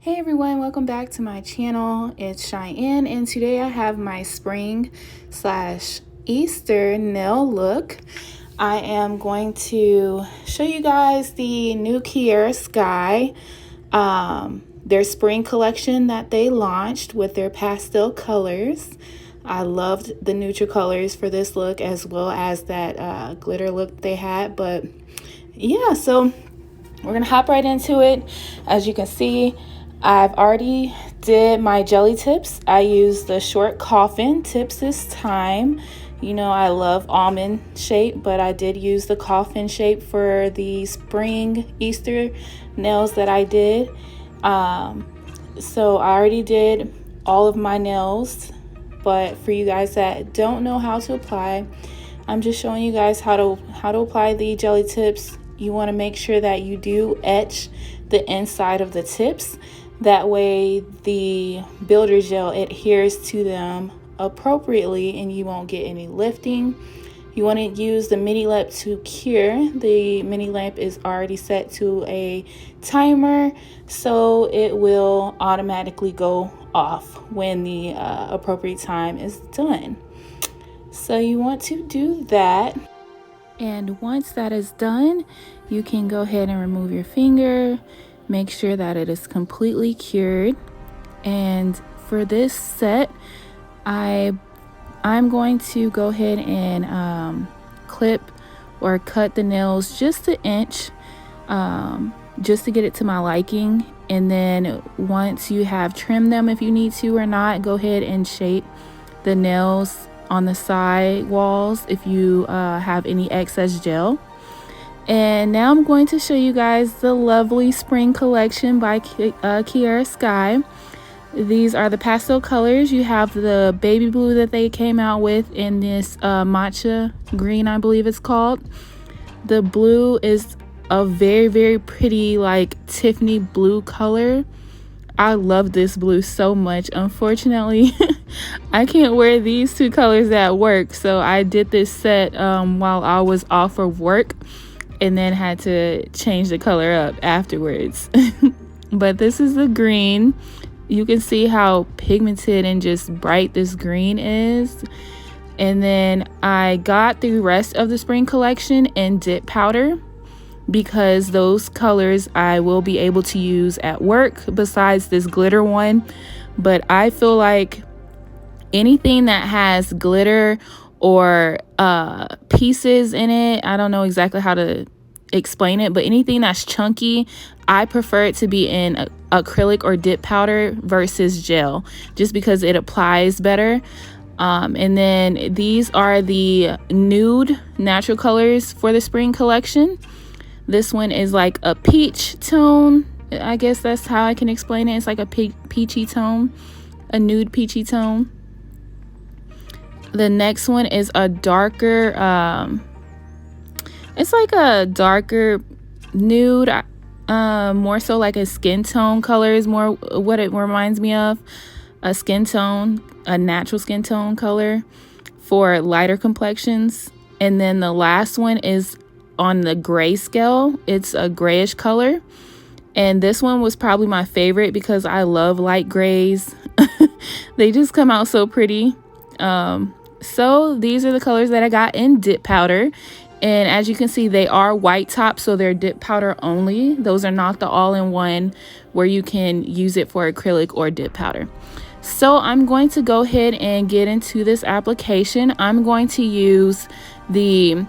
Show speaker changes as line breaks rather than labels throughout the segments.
Hey everyone, welcome back to my channel. It's Cheyenne and today I have my spring / Easter nail look. I am going to show you guys the new Kiara Sky, their spring collection that they launched with their pastel colors. I loved the neutral colors for this look as well as that glitter look they had. But yeah, so we're gonna hop right into it. As you can see, I've already did my jelly tips. I used the short Coffin tips this time. You know, I love almond shape, but I did use the Coffin shape for the spring Easter nails that I did. So I already did all of my nails, but for you guys that don't know how to apply, I'm just showing you guys how to apply the jelly tips. You want to make sure that you do etch the inside of the tips. That way the builder gel adheres to them appropriately and you won't get any lifting. You want to use the mini lamp to cure. The mini lamp is already set to a timer, so it will automatically go off when the appropriate time is done. So you want to do that. And once that is done, you can go ahead and remove your finger. Make sure that it is completely cured. And for this set, I'm going to go ahead and clip or cut the nails just an inch, just to get it to my liking. And then once you have trimmed them, if you need to or not, go ahead and shape the nails on the side walls if you have any excess gel. And now I'm going to show you guys the lovely spring collection by Kiara Sky. These are the pastel colors. You have the baby blue that they came out with in this matcha green, I believe it's called. The blue is a very, very pretty, like Tiffany blue color. I love this blue so much. Unfortunately, I can't wear these two colors at work, so I did this set while I was off of work and then had to change the color up afterwards. But this is the green. You can see how pigmented and just bright this green is. And then I got the rest of the spring collection in dip powder, because those colors I will be able to use at work besides this glitter one. But I feel like anything that has glitter or pieces in it, I don't know exactly how to explain it, but anything that's chunky, I prefer it to be in acrylic or dip powder versus gel, just because it applies better. And then these are the nude natural colors for the spring collection. This one is like a peach tone. I guess that's how I can explain it. It's like a peachy tone, a nude peachy tone. The next one is a darker, it's like a darker nude, more so like a skin tone color is more what it reminds me of. A skin tone, a natural skin tone color for lighter complexions. And then the last one is on the gray scale. It's a grayish color, and this one was probably my favorite because I love light grays. They just come out so pretty. So these are the colors that I got in dip powder, and as you can see, they are white top, so they're dip powder only. Those are not the all-in-one where you can use it for acrylic or dip powder. So I'm going to go ahead and get into this application. I'm going to use the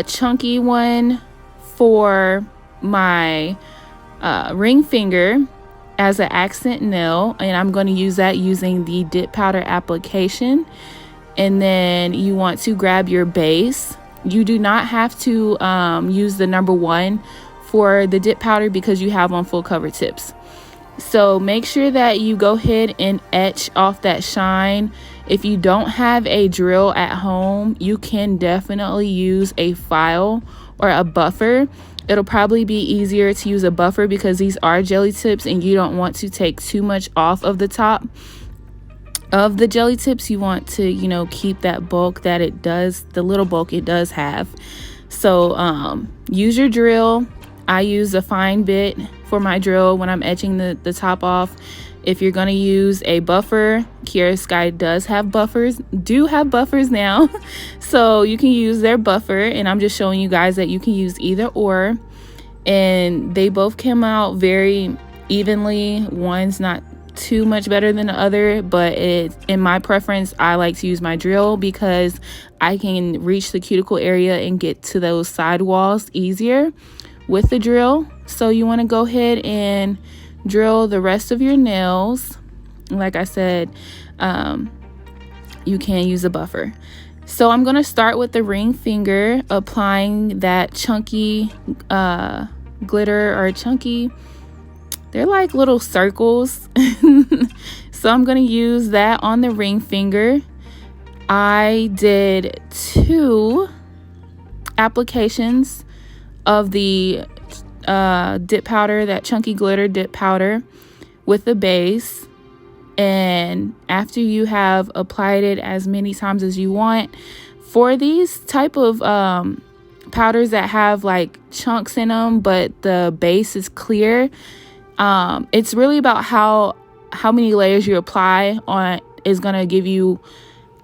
chunky one for my ring finger as an accent nail, and I'm going to use that using the dip powder application. And then you want to grab your base. You do not have to use the number 1 for the dip powder because you have on full cover tips. So make sure that you go ahead and etch off that shine. If you don't have a drill at home, you can definitely use a file or a buffer. It'll probably be easier to use a buffer because these are jelly tips and you don't want to take too much off of the top of the jelly tips. You want to, you know, keep that bulk that it does, the little bulk it does have. So use your drill. I use a fine bit for my drill when I'm etching the top off. If you're going to use a buffer, Kiara Sky does have buffers now. So you can use their buffer, and I'm just showing you guys that you can use either or. And they both came out very evenly. One's not too much better than the other, but in my preference, I like to use my drill because I can reach the cuticle area and get to those side walls easier with the drill. So you want to go ahead and drill the rest of your nails. Like I said, you can use a buffer. So I'm going to start with the ring finger, applying that chunky glitter, or chunky, they're like little circles. So I'm going to use that on the ring finger. I did 2 applications of the dip powder, that chunky glitter dip powder with the base. And after you have applied it as many times as you want, for these type of powders that have like chunks in them but the base is clear, it's really about how many layers you apply on is going to give you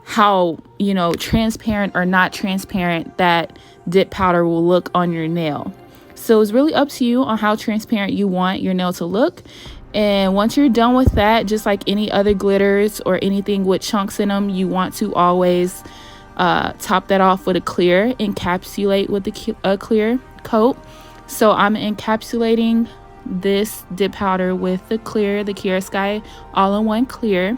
how, you know, transparent or not transparent that dip powder will look on your nail. So it's really up to you on how transparent you want your nail to look. And once you're done with that, just like any other glitters or anything with chunks in them, you want to always top that off with a clear, encapsulate with a clear coat. So I'm encapsulating this dip powder with the clear, the Kiara Sky all-in-one clear.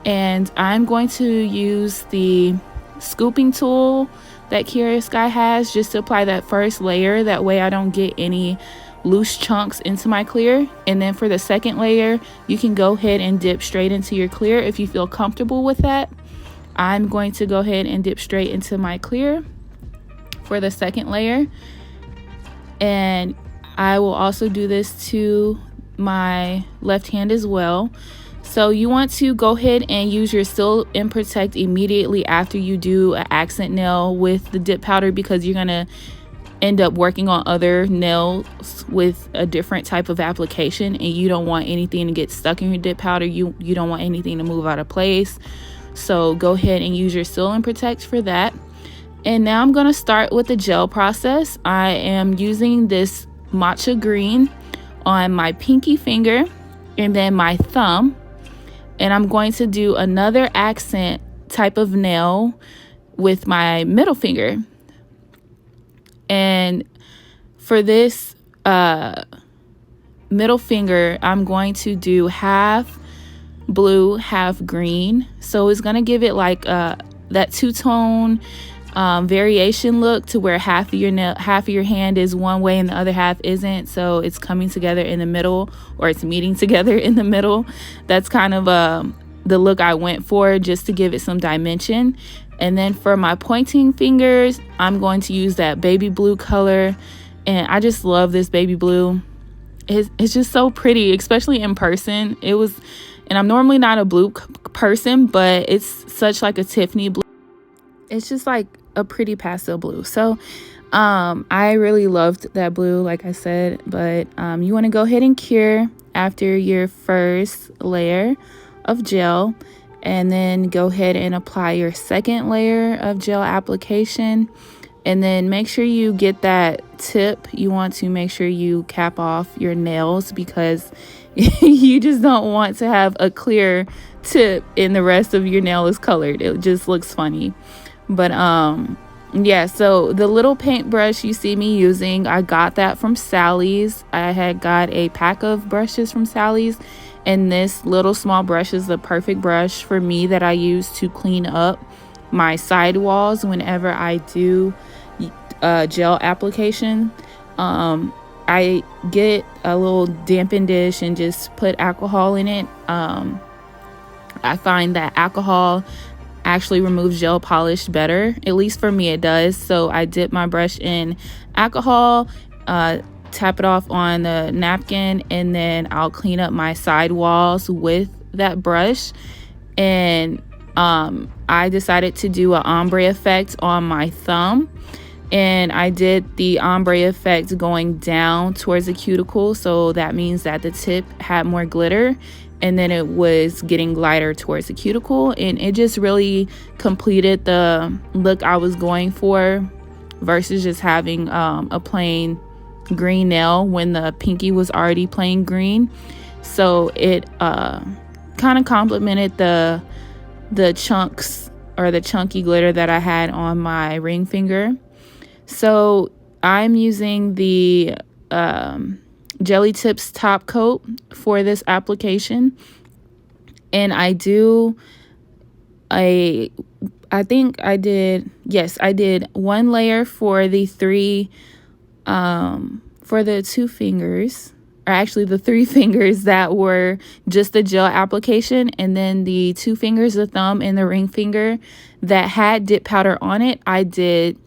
And I'm going to use the scooping tool that Kiara Sky has just to apply that first layer. That way I don't get any loose chunks into my clear. And then for the second layer, you can go ahead and dip straight into your clear if you feel comfortable with that. I'm going to go ahead and dip straight into my clear for the second layer. And I will also do this to my left hand as well. So you want to go ahead and use your Seal and Protect immediately after you do an accent nail with the dip powder, because you're going to end up working on other nails with a different type of application, and you don't want anything to get stuck in your dip powder. You don't want anything to move out of place. So go ahead and use your Seal and Protect for that. And now I'm going to start with the gel process. I am using this matcha green on my pinky finger and then my thumb. And I'm going to do another accent type of nail with my middle finger. And for this middle finger, I'm going to do half blue, half green. So it's going to give it like that two-tone variation look, to where half of your hand is one way and the other half isn't. So it's coming together in the middle, or it's meeting together in the middle. That's kind of the look I went for, just to give it some dimension. And then for my pointing fingers, I'm going to use that baby blue color. And I just love this baby blue. It's just so pretty, especially in person. And I'm normally not a blue person, but it's such like a Tiffany blue. It's just like a pretty pastel blue. So I really loved that blue, like I said. But you want to go ahead and cure after your first layer of gel, and then go ahead and apply your second layer of gel application. And then make sure you get that tip. You want to make sure you cap off your nails, because you just don't want to have a clear tip and the rest of your nail is colored. It just looks funny. But yeah, so the little paintbrush you see me using, I got that from Sally's. I had got a pack of brushes from Sally's, and this little small brush is the perfect brush for me that I use to clean up my side walls whenever I do gel application. I get a little dampen dish and just put alcohol in it. I find that alcohol actually removes gel polish better, at least for me it does. So I dip my brush in alcohol, tap it off on the napkin, and then I'll clean up my side walls with that brush. And I decided to do an ombre effect on my thumb. and I did the ombre effect going down towards the cuticle, so that means that the tip had more glitter, and then it was getting lighter towards the cuticle, and it just really completed the look I was going for versus just having a plain green nail when the pinky was already plain green. So it kind of complemented the chunks or the chunky glitter that I had on my ring finger. So I'm using the Jelly Tips top coat for this application, and I did one layer for the two fingers, or actually the 3 fingers that were just the gel application, and then the 2 fingers, the thumb and the ring finger that had dip powder on it, I did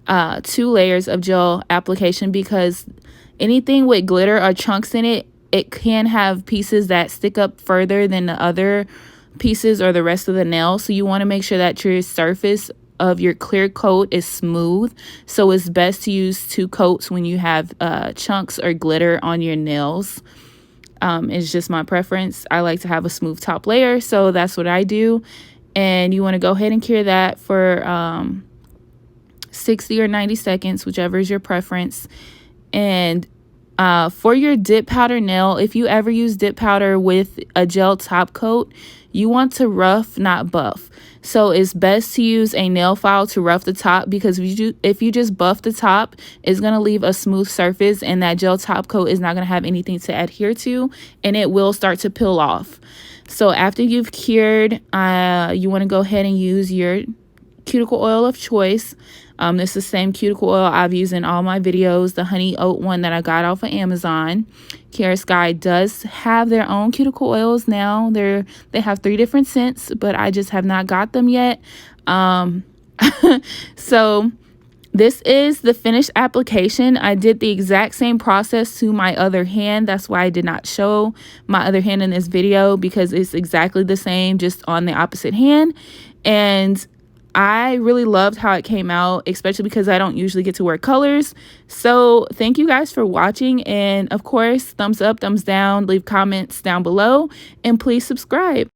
2 layers of gel application, because anything with glitter or chunks in it, it can have pieces that stick up further than the other pieces or the rest of the nail. So you want to make sure that your surface of your clear coat is smooth. So it's best to use 2 coats when you have chunks or glitter on your nails. It's just my preference. I like to have a smooth top layer, so that's what I do. And you want to go ahead and cure that for 60 or 90 seconds, whichever is your preference. And for your dip powder nail, if you ever use dip powder with a gel top coat, you want to rough, not buff. So it's best to use a nail file to rough the top, because if you just buff the top, it's going to leave a smooth surface, and that gel top coat is not going to have anything to adhere to, and it will start to peel off. So after you've cured, you want to go ahead and use your cuticle oil of choice. This is the same cuticle oil I've used in all my videos, the honey oat one that I got off of Amazon. Kiara Sky does have their own cuticle oils now. They have 3 different scents, but I just have not got them yet. So this is the finished application. I did the exact same process to my other hand. That's why I did not show my other hand in this video, because it's exactly the same, just on the opposite hand. And I really loved how it came out, especially because I don't usually get to wear colors. So thank you guys for watching, and of course, thumbs up, thumbs down, leave comments down below, and please subscribe.